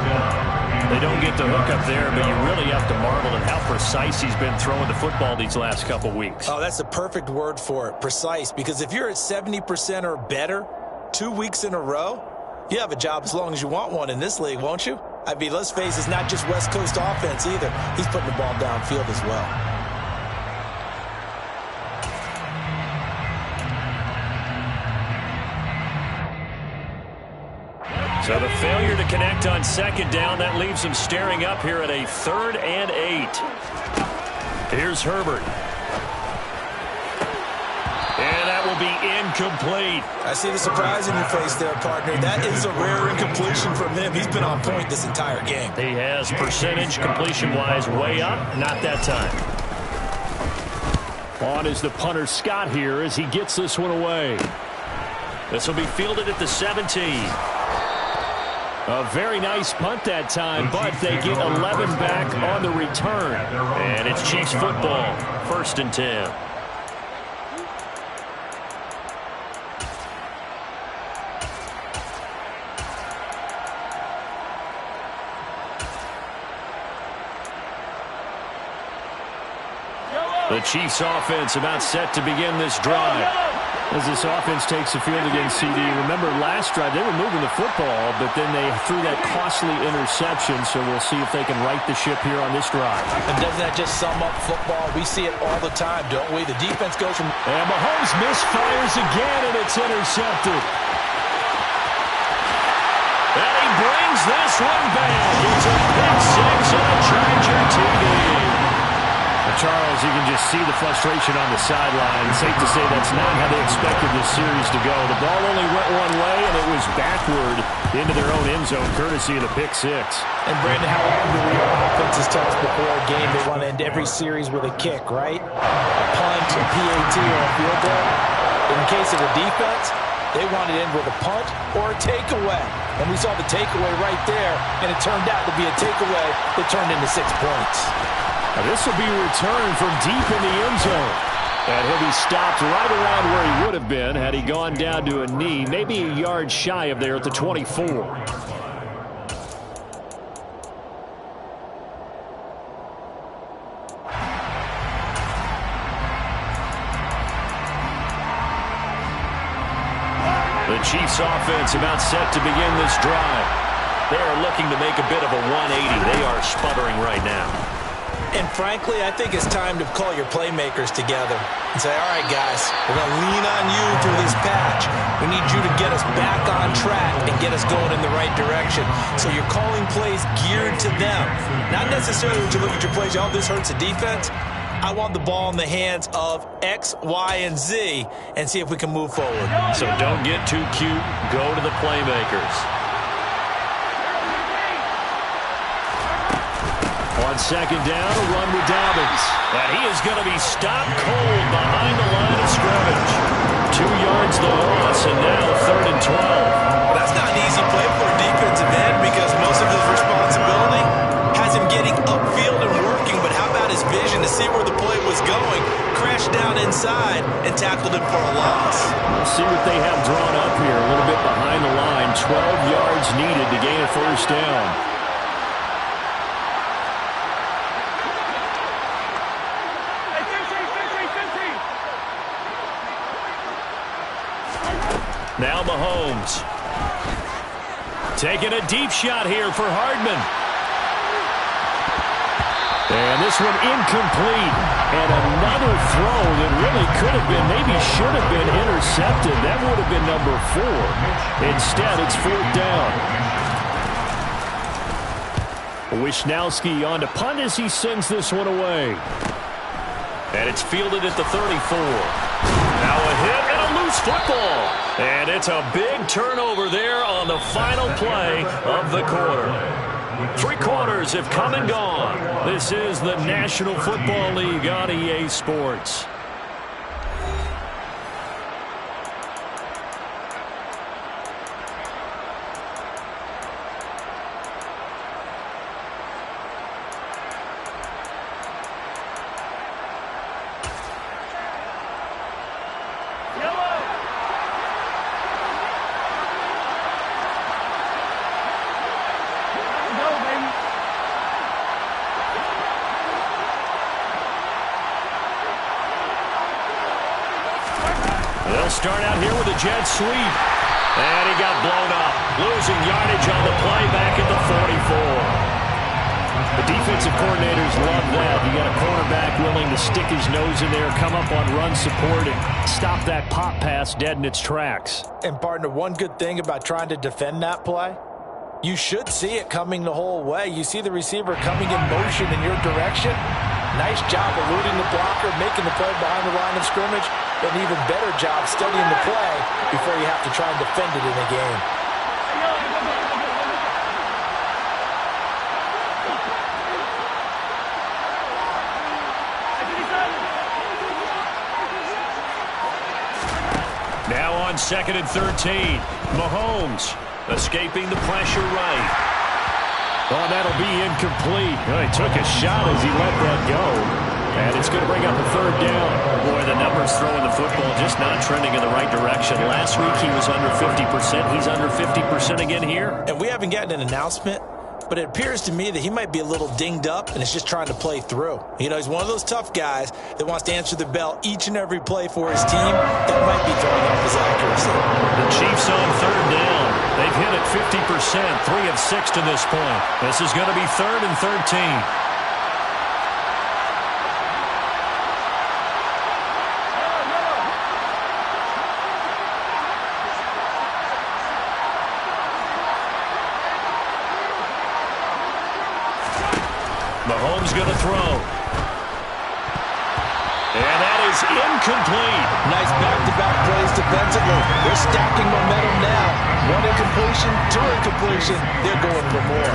They don't get the hook up there, but you really have to marvel at how precise he's been throwing the football these last couple weeks. Oh, that's the perfect word for it, precise. Because if you're at 70% or better 2 weeks in a row, you have a job as long as you want one in this league, won't you? I mean, let's face it, it's not just West Coast offense either. He's putting the ball downfield as well. So the failure to connect on second down, that leaves him staring up here at a 3rd and 8. Here's Herbert. And that will be incomplete. I see the surprise in your face there, partner. That is a rare incompletion from him. He's been on point this entire game. He has percentage completion-wise way up. Not that time. On is the punter Scott here as he gets this one away. This will be fielded at the 17. A very nice punt that time, but they get 11 back on the return. And it's Chiefs football, 1st and 10. The Chiefs offense about set to begin this drive. As this offense takes the field against CD, remember last drive they were moving the football, but then they threw that costly interception, so we'll see if they can right the ship here on this drive. And doesn't that just sum up football? We see it all the time, don't we? The defense goes from... And Mahomes misfires again, and it's intercepted. And he brings this one back. It's a pick six and a Charger TD. Charles, you can just see the frustration on the sideline. Safe to say that's not how they expected this series to go. The ball only went one way, and it was backward into their own end zone, courtesy of the pick six. And, Brandon, how often do we hear offenses tell us before a game they want to end every series with a kick, right? A punt, a PAT, or a field goal. In the case of the defense, they want to end with a punt or a takeaway. And we saw the takeaway right there, and it turned out to be a takeaway that turned into 6 points. Now this will be returned from deep in the end zone. And he'll be stopped right around where he would have been had he gone down to a knee, maybe a yard shy of there at the 24. The Chiefs offense about set to begin this drive. They are looking to make a bit of a 180. They are sputtering right now. And frankly, I think it's time to call your playmakers together and say, all right, guys, we're going to lean on you through this patch. We need you to get us back on track and get us going in the right direction. So you're calling plays geared to them. Not necessarily when you look at your plays, oh, this hurts the defense. I want the ball in the hands of X, Y, and Z and see if we can move forward. So don't get too cute. Go to the playmakers. On second down, a run with Dobbins. And he is going to be stopped cold behind the line of scrimmage. 2 yards the loss, and now 3rd and 12. Well, that's not an easy play for a defensive end because most of his responsibility has him getting upfield and working, but how about his vision to see where the play was going, crashed down inside, and tackled him for a loss. We'll see what they have drawn up here, a little bit behind the line. 12 yards needed to gain a first down. Now Mahomes. Taking a deep shot here for Hardman. And this one incomplete. And another throw that really could have been, maybe should have been intercepted. That would have been number 4. Instead, it's 4th down. Wishnowski on to punt as he sends this one away. And it's fielded at the 34. Now a hit and a loose football. And it's a big turnover there on the final play of the quarter. 3 quarters have come and gone. This is the National Football League on EA Sports. They'll start out here with a jet sweep. And he got blown up. Losing yardage on the play back at the 44. The defensive coordinators love that. You got a cornerback willing to stick his nose in there, come up on run support, and stop that pop pass dead in its tracks. And, partner, one good thing about trying to defend that play, you should see it coming the whole way. You see the receiver coming in motion in your direction. Nice job eluding the blocker, making the play behind the line of scrimmage. An even better job studying the play before you have to try and defend it in a game. Now on 2nd and 13. Mahomes escaping the pressure right. Oh, that'll be incomplete. Oh, he took a shot as he let that go. And it's going to bring up a 3rd down. Boy, the numbers throwing the football just not trending in the right direction. Last week he was under 50%. He's under 50% again here. And we haven't gotten an announcement, but it appears to me that he might be a little dinged up and is just trying to play through. You know, he's one of those tough guys that wants to answer the bell each and every play for his team. That might be throwing off his accuracy. The Chiefs on 3rd down. They've hit it 50%, 3 of 6 to this point. This is going to be 3rd and 13. Mahomes going to throw. And that is incomplete. Nice back-to-back plays defensively. They're stacking momentum now. 1 incompletion, 2 incompletion. They're going for more.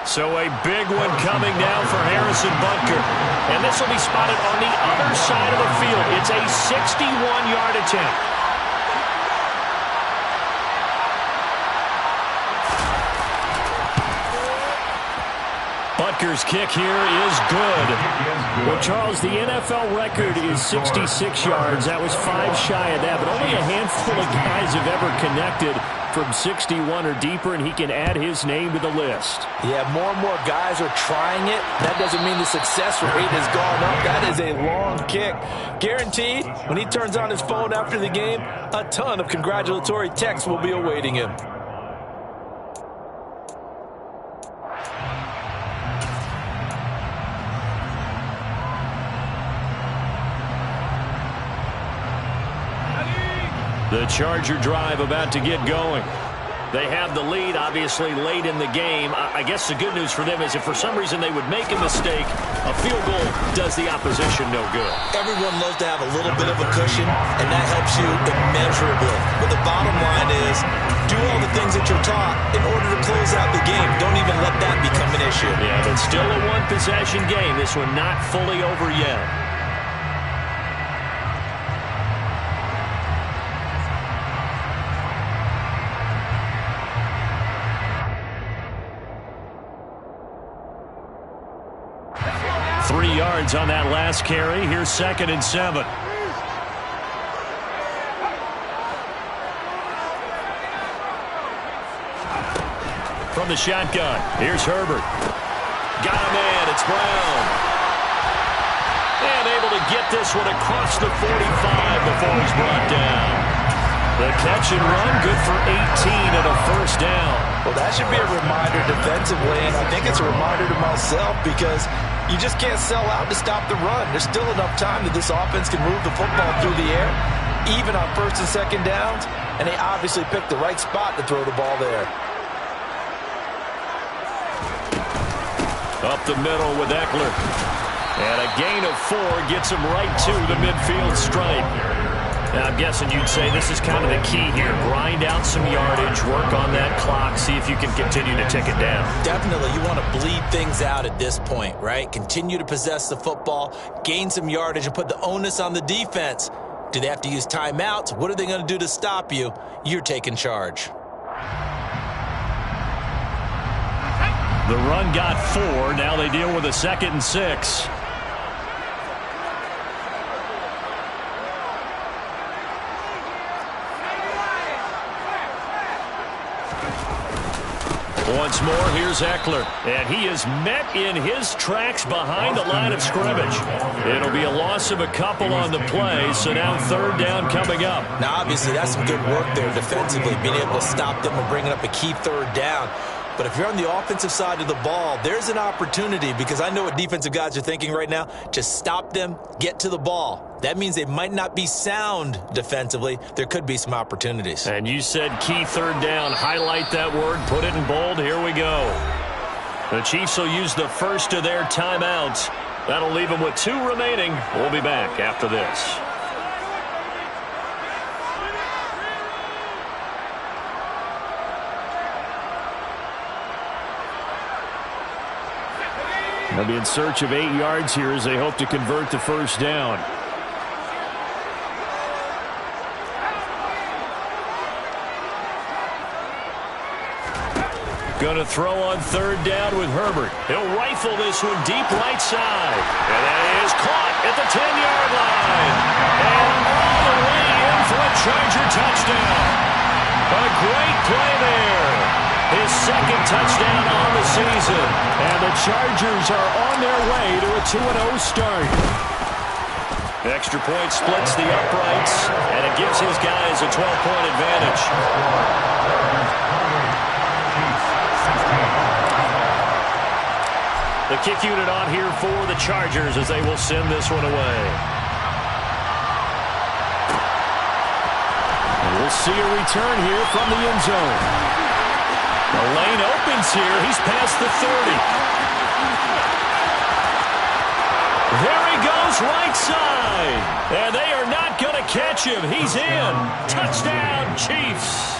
So a big one coming now for Harrison Butker. And this will be spotted on the other side of the field. It's a 61-yard attempt. Butker's kick here is good. Well, Charles, the NFL record is 66 yards. That was 5 shy of that, but only a handful of guys have ever connected from 61 or deeper, and he can add his name to the list. Yeah, more and more guys are trying it. That doesn't mean the success rate has gone up. That is a long kick. Guaranteed, when he turns on his phone after the game, a ton of congratulatory texts will be awaiting him. The Charger drive about to get going. They have the lead, obviously, late in the game. I guess the good news for them is if for some reason they would make a mistake, a field goal does the opposition no good. Everyone loves to have a little bit of a cushion, and that helps you immeasurably. But the bottom line is, do all the things that you're taught in order to close out the game. Don't even let that become an issue. Yeah, but still a one-possession game. This one not fully over yet. Yards on that last carry. Here's 2nd and 7. from the shotgun. Here's Herbert. Got a man. It's Brown. And able to get this one across the 45 before he's brought down. The catch and run, good for 18 and a first down. Well, that should be a reminder defensively, and I think it's a reminder to myself because you just can't sell out to stop the run. There's still enough time that this offense can move the football through the air, even on first and second downs, and they obviously picked the right spot to throw the ball there. Up the middle with Eckler. And a gain of 4 gets him right to the midfield stripe. Now, I'm guessing you'd say this is kind of the key here. Grind out some yardage, work on that clock, see if you can continue to tick it down. Definitely. You want to bleed things out at this point, right? Continue to possess the football, gain some yardage, and put the onus on the defense. Do they have to use timeouts? What are they going to do to stop you? You're taking charge. The run got 4. Now they deal with a 2nd and 6. Once more, here's Eckler. And he is met in his tracks behind the line of scrimmage. It'll be a loss of a couple on the play, so now 3rd down coming up. Now, obviously, that's some good work there defensively, being able to stop them and bringing up a key 3rd down. But if you're on the offensive side of the ball, there's an opportunity, because I know what defensive guys are thinking right now. Just stop them, get to the ball. That means they might not be sound defensively. There could be some opportunities. And you said key 3rd down. Highlight that word. Put it in bold. Here we go. The Chiefs will use the first of their timeouts. That'll leave them with 2 remaining. We'll be back after this. They'll be in search of 8 yards here as they hope to convert the first down. Going to throw on 3rd down with Herbert. He'll rifle this one deep right side. And that is caught at the 10-yard line. And all the way in for a Charger touchdown. A great play there. His 2nd touchdown on the season. And the Chargers are on their way to a 2-0 start. Extra point splits the uprights, and it gives his guys a 12-point advantage. The kick unit on here for the Chargers as they will send this one away. And we'll see a return here from the end zone. The lane opens here. He's past the 30. There he goes right side. And they are not going to catch him. He's in. Touchdown, Chiefs.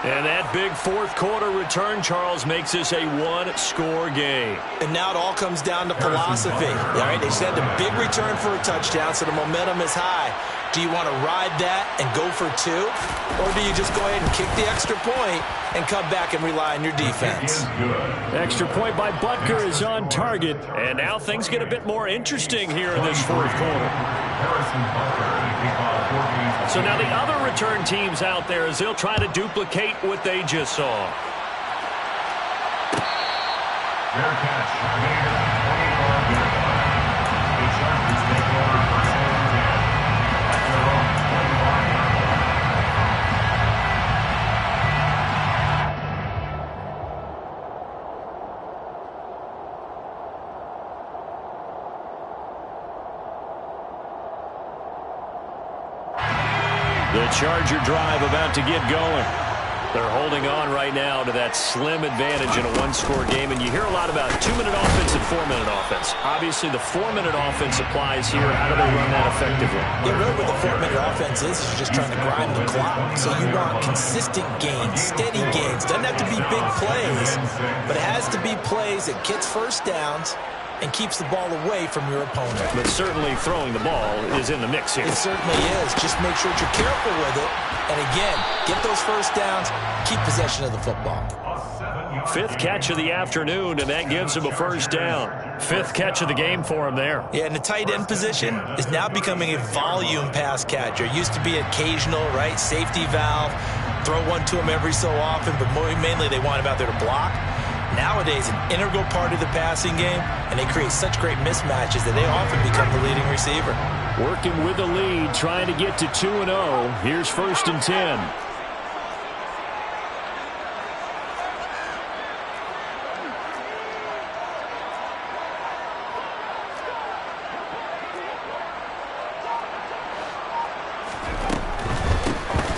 And that big 4th quarter return, Charles, makes this a 1-score game. And now it all comes down to philosophy. All right, they send a big return for a touchdown, so the momentum is high. Do you want to ride that and go for 2? Or do you just go ahead and kick the extra point and come back and rely on your defense? Extra point by Butker is on target. And now things get a bit more interesting here in this 4th quarter. So now the other return teams out there as they'll try to duplicate what they just saw. Their catch, a gain of 20 yards. The Chargers take over 1st and 10 at their own 25-yard The Charger drive about to get going. They're holding on right now to that slim advantage in a 1-score game. And you hear a lot about 2-minute offense and 4-minute offense. Obviously, the 4-minute offense applies here. How do they run that effectively? Yeah, really what the 4-minute offense is you're just trying to grind the clock. So you want consistent gains, steady gains. Doesn't have to be big plays, but it has to be plays that gets first downs and keeps the ball away from your opponent. But certainly throwing the ball is in the mix here. It certainly is. Just make sure that you're careful with it. And again, get those first downs, keep possession of the football. 5th catch of the afternoon, and that gives him a first down. 5th catch of the game for him there. Yeah, and the tight end position is now becoming a volume pass catcher. It used to be occasional, right? Safety valve. throw one to him every so often, but mainly they want him out there to block. Nowadays, an integral part of the passing game, and they create such great mismatches that they often become the leading receiver. Working with the lead, trying to get to 2-0. Here's 1st and 10.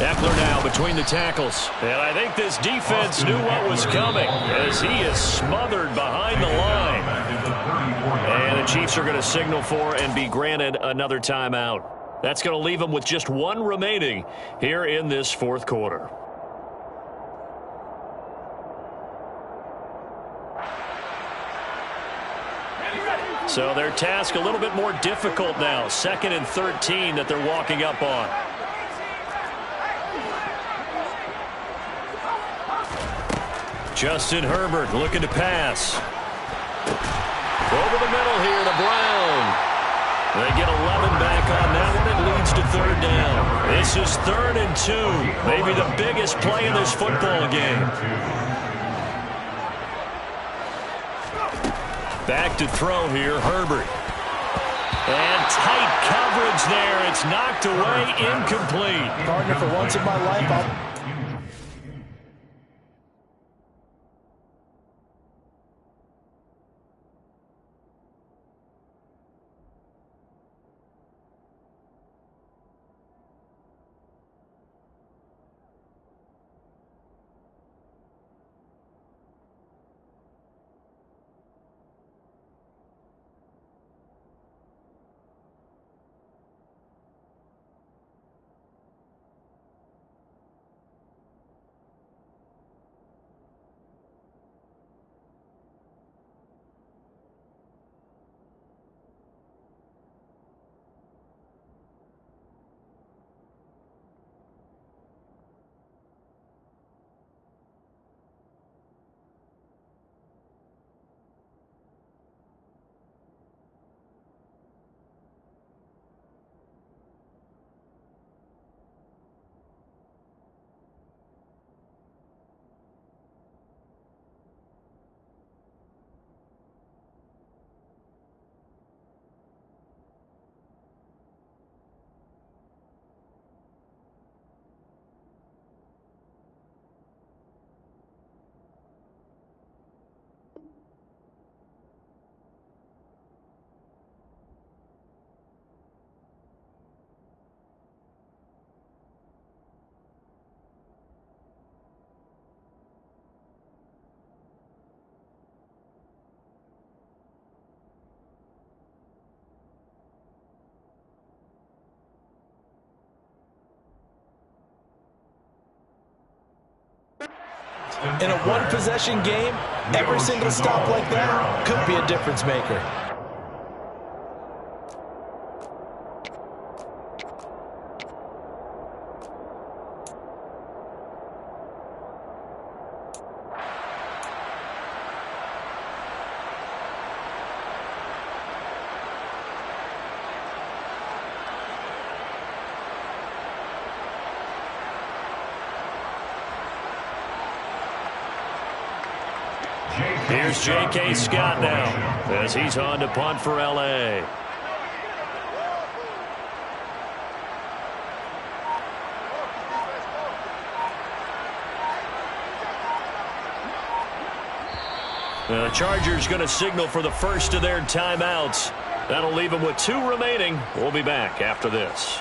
Eckler now between the tackles. And I think this defense knew what was coming as he is smothered behind the line. And the Chiefs are going to signal for and be granted another timeout. That's going to leave them with just one remaining here in this 4th quarter. So their task a little bit more difficult now. 2nd and 13 that they're walking up on. Justin Herbert looking to pass. Over the middle here to Brown. They get 11 back on that one. It leads to 3rd down. This is 3rd and 2. Maybe the biggest play in this football game. Back to throw here, Herbert. And tight coverage there. It's knocked away, incomplete. Partner, for once in my life, in a one-possession game, every single stop like that could be a difference maker. Here's J.K. Scott now as he's on to punt for L.A. The Chargers going to signal for the first of their timeouts. That'll leave them with 2 remaining. We'll be back after this.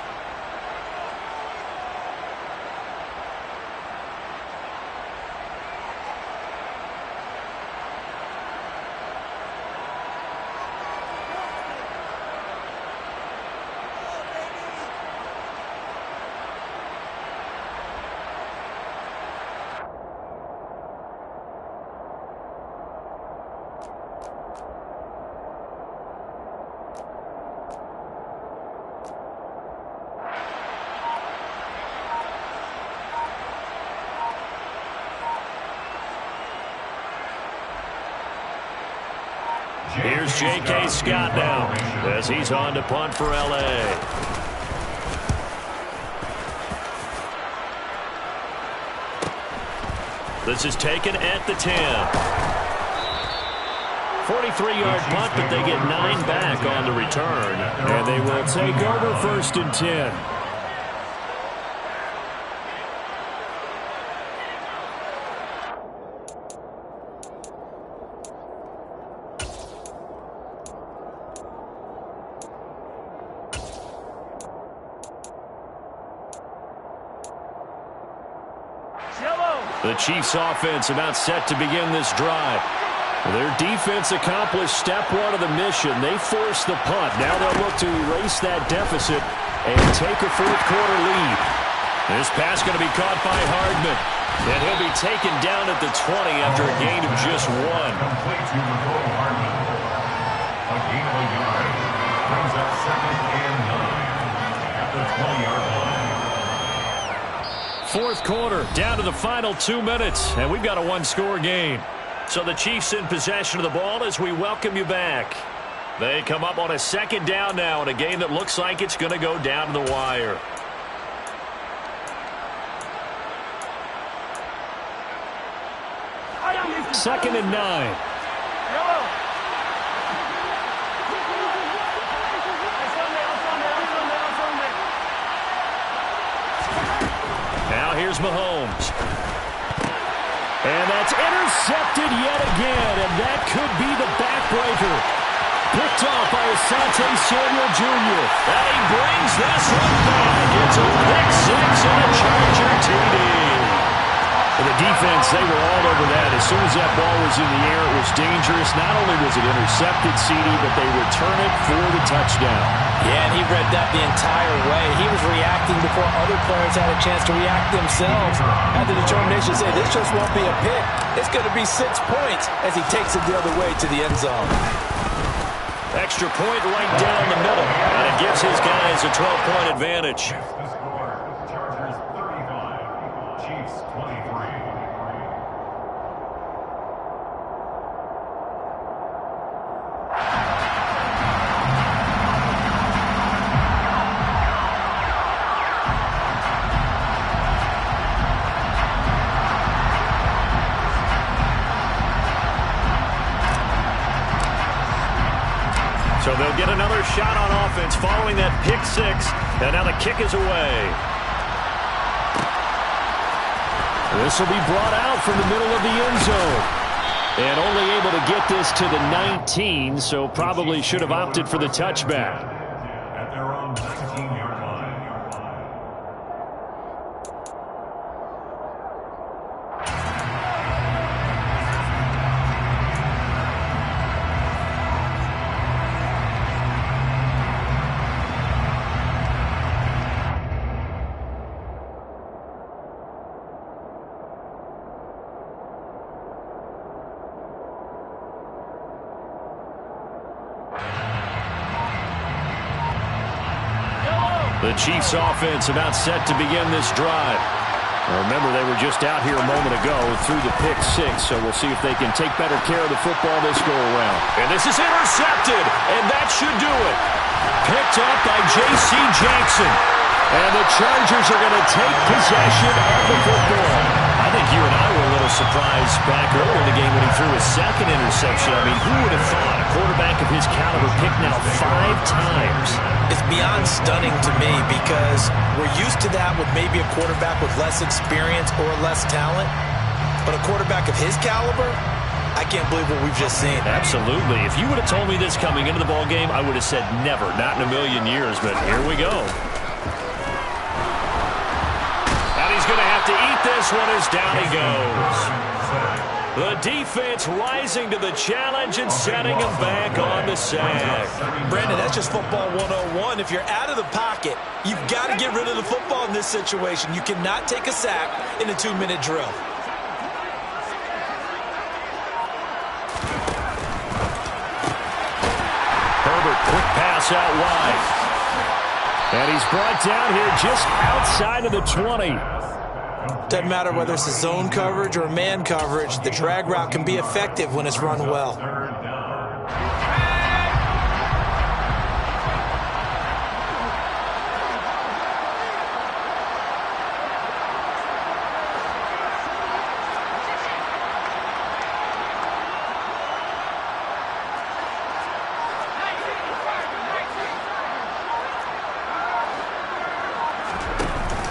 Here's J.K. Scott now as he's on to punt for L.A. This is taken at the 10. 43-yard punt, but they get 9 back on the return. And they will take over 1st and 10. The Chiefs offense about set to begin this drive. Their defense accomplished step 1 of the mission. They forced the punt. Now they'll look to erase that deficit and take a 4th quarter lead. This pass going to be caught by Hardman. And he'll be taken down at the 20 after a gain of just 1. Complete to Mecole Hardman. A gain of a yard. Brings up 2nd and 9 at the 20-yard line. 4th quarter, down to the final 2 minutes, and we've got a 1-score game. So the Chiefs in possession of the ball as we welcome you back. They come up on a 2nd down now in a game that looks like it's going to go down to the wire. Second and 9. Now here's Mahomes. And that's intercepted yet again, and that could be the backbreaker. Picked off by Asante Samuel Jr. And he brings this one back. It's a pick 6 and a Charger TD. For the defense, they were all over that. As soon as that ball was in the air, it was dangerous. Not only was it intercepted, CD, but they return it for the touchdown. Yeah, and he read that the entire way. He was reacting before other players had a chance to react themselves. Had the determination to say, this just won't be a pick. It's going to be 6 points as he takes it the other way to the end zone. Extra point right down the middle. And it gives his guys a 12-point advantage. The score, Chargers 35, Chiefs 23. So they'll get another shot on offense following that pick 6. And now the kick is away. This will be brought out from the middle of the end zone. And only able to get this to the 19, so probably should have opted for the touchback. At their own 19-yard line. The Chiefs offense about set to begin this drive. Now remember, they were just out here a moment ago through the pick 6, so we'll see if they can take better care of the football this go-around. And this is intercepted, and that should do it. Picked up by J.C. Jackson. And the Chargers are going to take possession of the football. I think you and I were a little surprised back earlier in the game when he threw his 2nd interception. I mean, who would have thought a quarterback of his caliber picked now 5 times? It's beyond stunning to me because we're used to that with maybe a quarterback with less experience or less talent. But a quarterback of his caliber, I can't believe what we've just seen. Absolutely. If you would have told me this coming into the ballgame, I would have said never, not in a million years. But here we go. And he's going to have to eat this one as down he goes. The defense rising to the challenge and setting him back on the sack. Brandon, that's just football 101. If you're out of the pocket, you've got to get rid of the football in this situation. You cannot take a sack in a 2-minute drill. Herbert, quick pass out wide. And he's brought down here just outside of the 20. Doesn't matter whether it's a zone coverage or man coverage, the drag route can be effective when it's run well.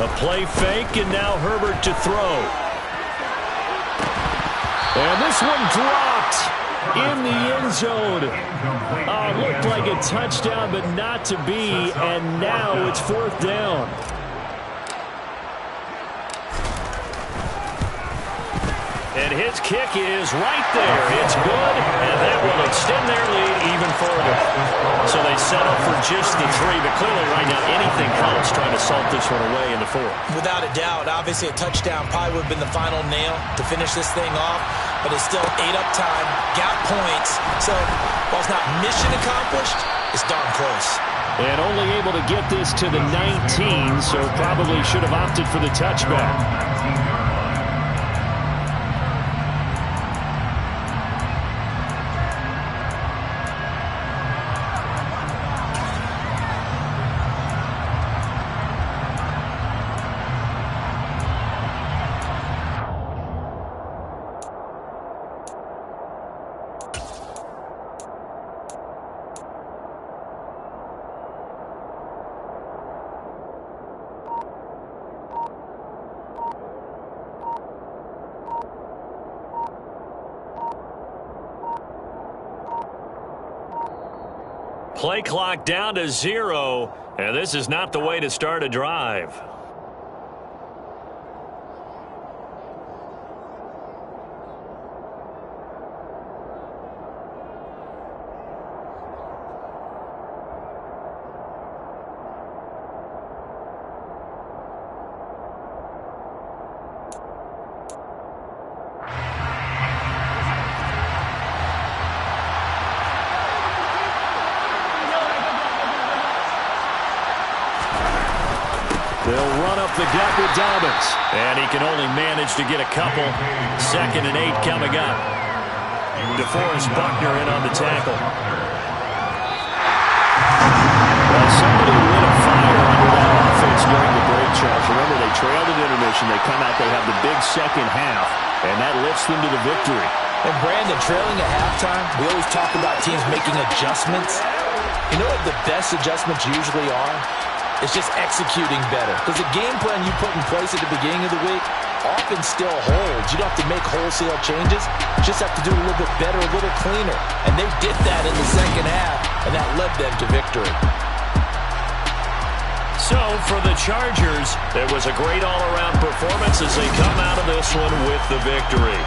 The play fake, and now Herbert to throw. And this one dropped in the end zone. Looked like a touchdown, but not to be, and now it's 4th down. And his kick is right there. It's good, and that will extend their lead even further. So they settle for just the 3, but clearly right now anything counts trying to salt this one away in the 4th. Without a doubt, obviously a touchdown probably would have been the final nail to finish this thing off, but it's still ate-up time, got points. So while it's not mission accomplished, it's darn close. And only able to get this to the 19, so probably should have opted for the touchback. Play clock down to 0, and this is not the way to start a drive. They'll run up the gut with Dobbins. And he can only manage to get a couple. 2nd and 8 coming up. DeForest Buckner in on the tackle. Well, somebody lit a fire under that offense during the break, Charles. Remember, they trailed at intermission. They come out, they have the big second half, and that lifts them to the victory. And Brandon, trailing at halftime, we always talk about teams making adjustments. You know what the best adjustments usually are? It's just executing better. Because the game plan you put in place at the beginning of the week often still holds. You don't have to make wholesale changes. You just have to do it a little bit better, a little cleaner. And they did that in the second half, and that led them to victory. So, for the Chargers, there was a great all-around performance as they come out of this one with the victory.